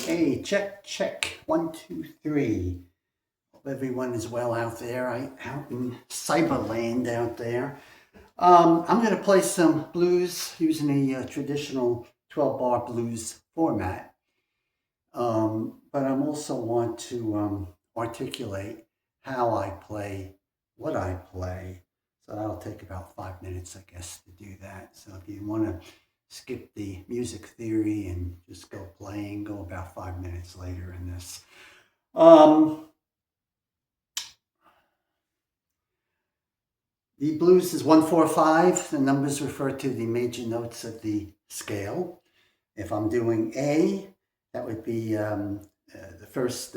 Hey, check, check. 1, 2, 3. Hope everyone is well out there, out in Cyberland out there. I'm going to play some blues using a traditional 12-bar blues format. But I also want to articulate how I play, what I play. So that'll take about 5 minutes, I guess, to do that. So if you want to skip the music theory and just go playing, go about 5 minutes later in this. The blues is 1-4-5. The numbers refer to the major notes of the scale. If I'm doing A, that would be the first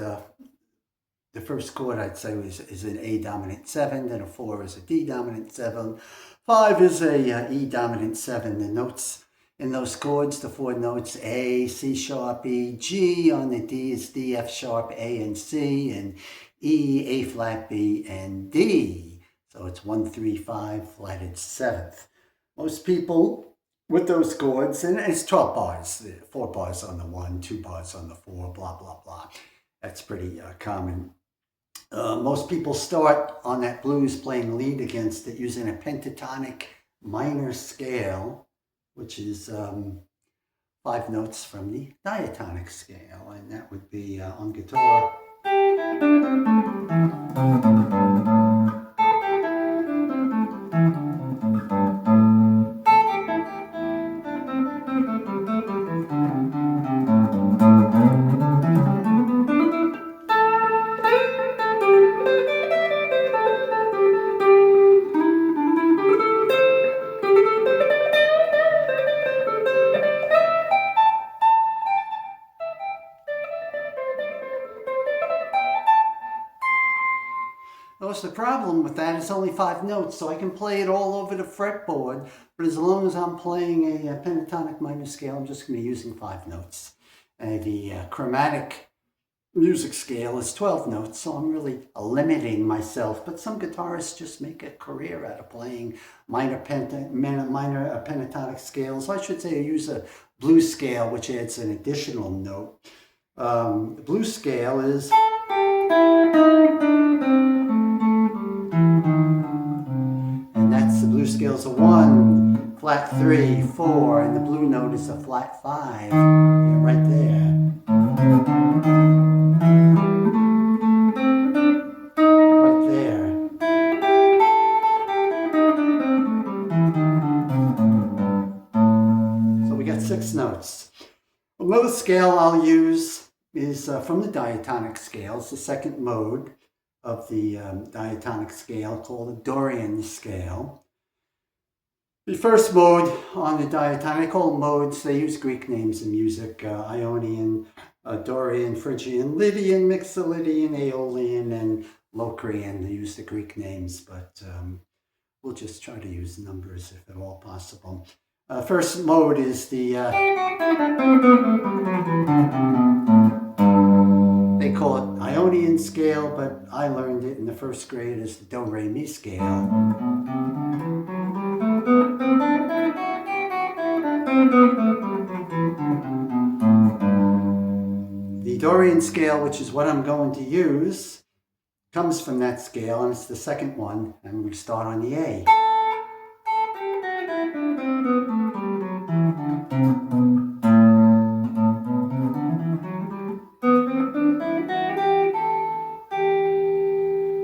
chord I'd say is an A dominant 7, then a 4 is a D dominant 7, 5 is a E dominant 7. The notes in those chords, the 4 notes A, C sharp, E, G. On the D is D, F sharp, A, and C, and E, A flat, B, and D. So it's 1, 3, 5, flatted 7th. Most people with those chords, and it's 12 bars, 4 bars on the 1, 2 bars on the 4, blah, blah, blah. That's pretty common. Most people start on that blues playing lead against it using a pentatonic minor scale, which is 5 notes from the diatonic scale, and that would be on guitar. Notice the problem with that is only 5 notes, so I can play it all over the fretboard, but as long as I'm playing a pentatonic minor scale, I'm just going to be using 5 notes. The chromatic music scale is 12 notes, so I'm really limiting myself, but some guitarists just make a career out of playing minor pentatonic scales. I should say I use a blues scale, which adds an additional note. The blues scale is... and that's the blues scale's a 1, flat 3, 4, and the blue note is a flat 5. Yeah, right there. Right there. So we got 6 notes. Another scale I'll use is from the diatonic scale. It's the second mode of the diatonic scale, called the Dorian scale. The first mode on the diatonic, all modes, they use Greek names in music: Ionian, Dorian, Phrygian, Lydian, Mixolydian, Aeolian, and Locrian. They use the Greek names, but we'll just try to use numbers if at all possible. First mode is the... they call it Ionian scale, but I learned it in the first grade as the Do-Re-Mi scale. The Dorian scale, which is what I'm going to use, comes from that scale, and it's the second one, and we start on the A.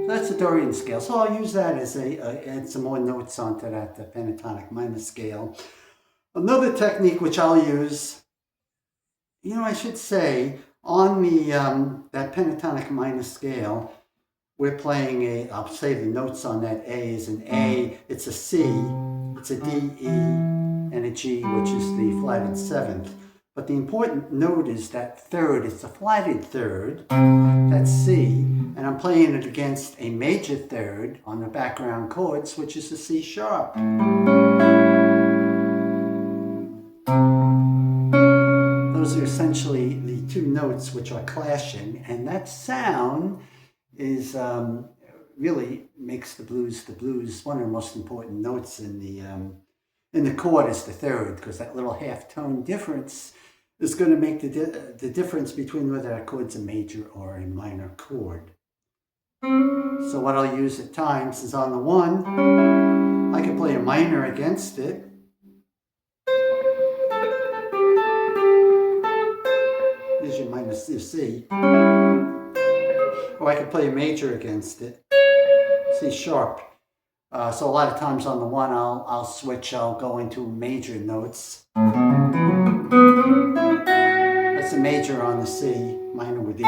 That's the Dorian scale, so I'll use that as add some more notes onto that pentatonic minor scale. Another technique which I'll use, I should say, on the that pentatonic minor scale, we're playing I'll say the notes on that A is an A, it's a C, it's a D, E, and a G, which is the flatted 7th. But the important note is that third. It's a flatted third, that's C, and I'm playing it against a major third on the background chords, which is a C sharp. Those are essentially the 2 notes which are clashing, and that sound is really makes the blues. One of the most important notes in the chord is the third, because that little half tone difference is going to make the difference between whether that chord's a major or a minor chord. So what I'll use at times is on the 1, I can play a minor against it. Here's your minor C. Or I could play a major against it, C sharp. So a lot of times on the 1, I'll switch, I'll go into major notes. That's a major on the C, minor with the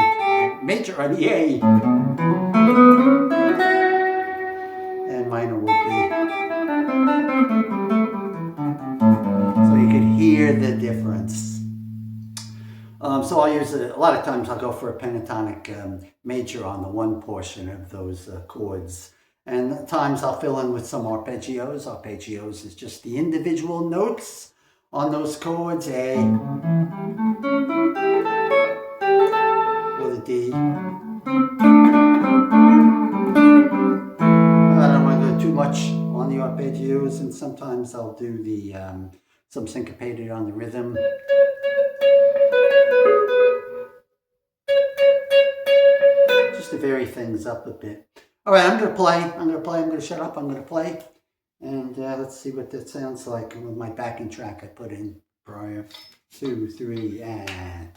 major on the A, and minor would be. So you could hear the difference. So I'll use a lot of times I'll go for a pentatonic major on the 1 portion of those chords. And at times I'll fill in with some arpeggios. Arpeggios is just the individual notes on those chords, A or the D. I don't want to go too much on the arpeggios, and sometimes I'll do the some syncopated on the rhythm. Just to vary things up a bit. All right, I'm going to shut up, I'm going to play. And let's see what that sounds like with my backing track I put in prior. 2, 3, and...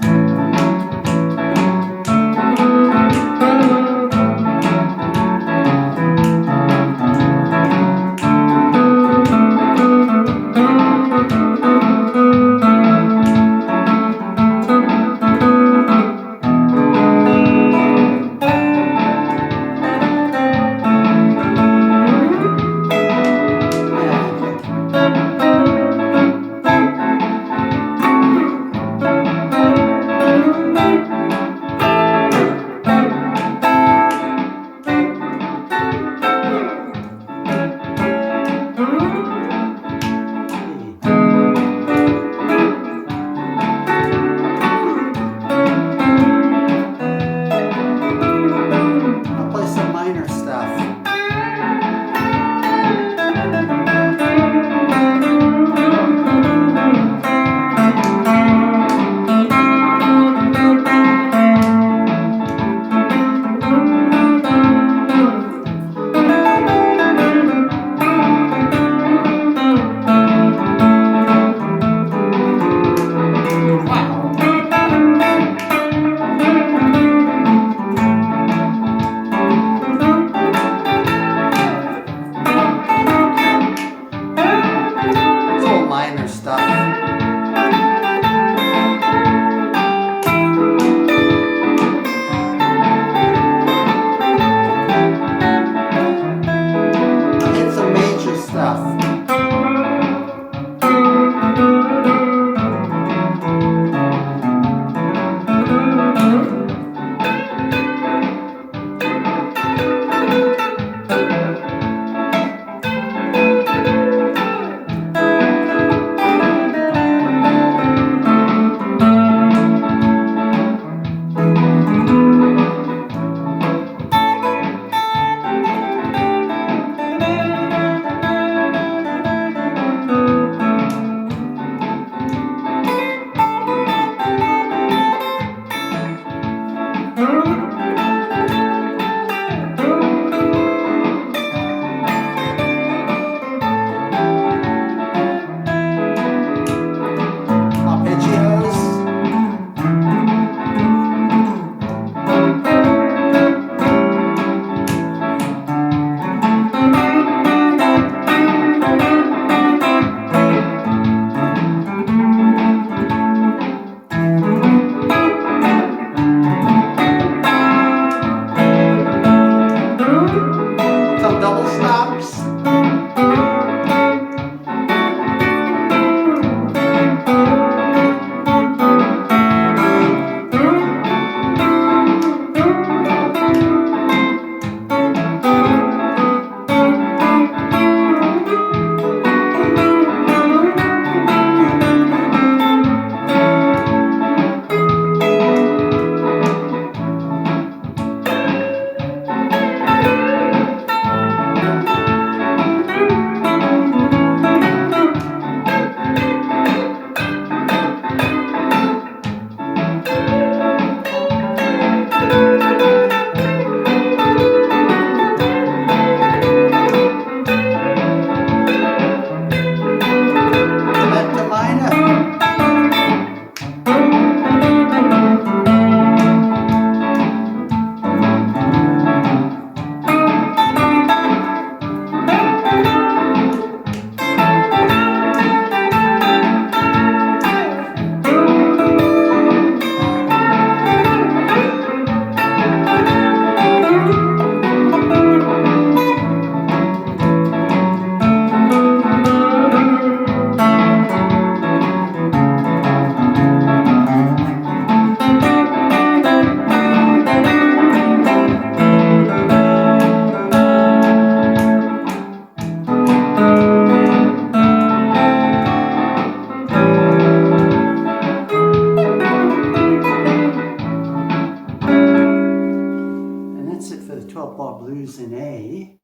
football blues in A.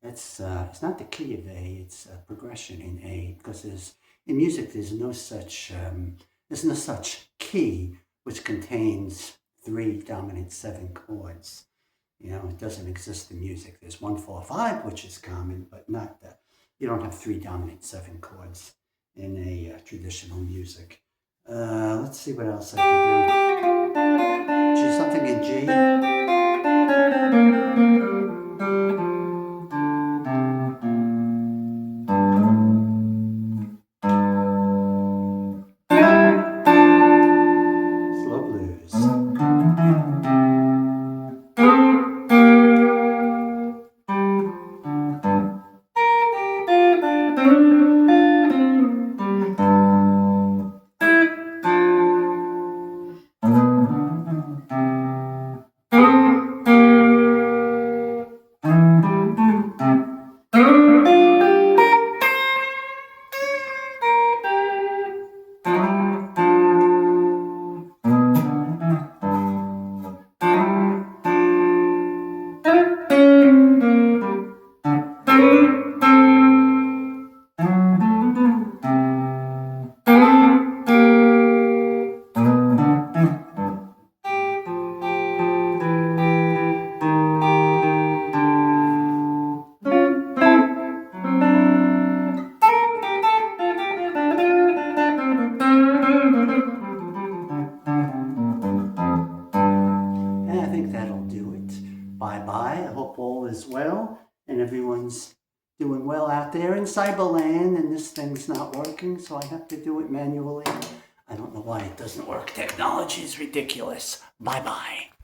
It's not the key of A, it's a progression in A, because in music there's no such key which contains 3 dominant 7 chords. You know, it doesn't exist in music. There's 1, 4, 5, which is common, but not you don't have 3 dominant 7 chords in a traditional music. Let's see what else I can do. G, something in G. Slow blues. Bye-bye. I hope all is well and everyone's doing well out there in Cyberland, and this thing's not working, so I have to do it manually. I don't know why it doesn't work. Technology is ridiculous. Bye-bye.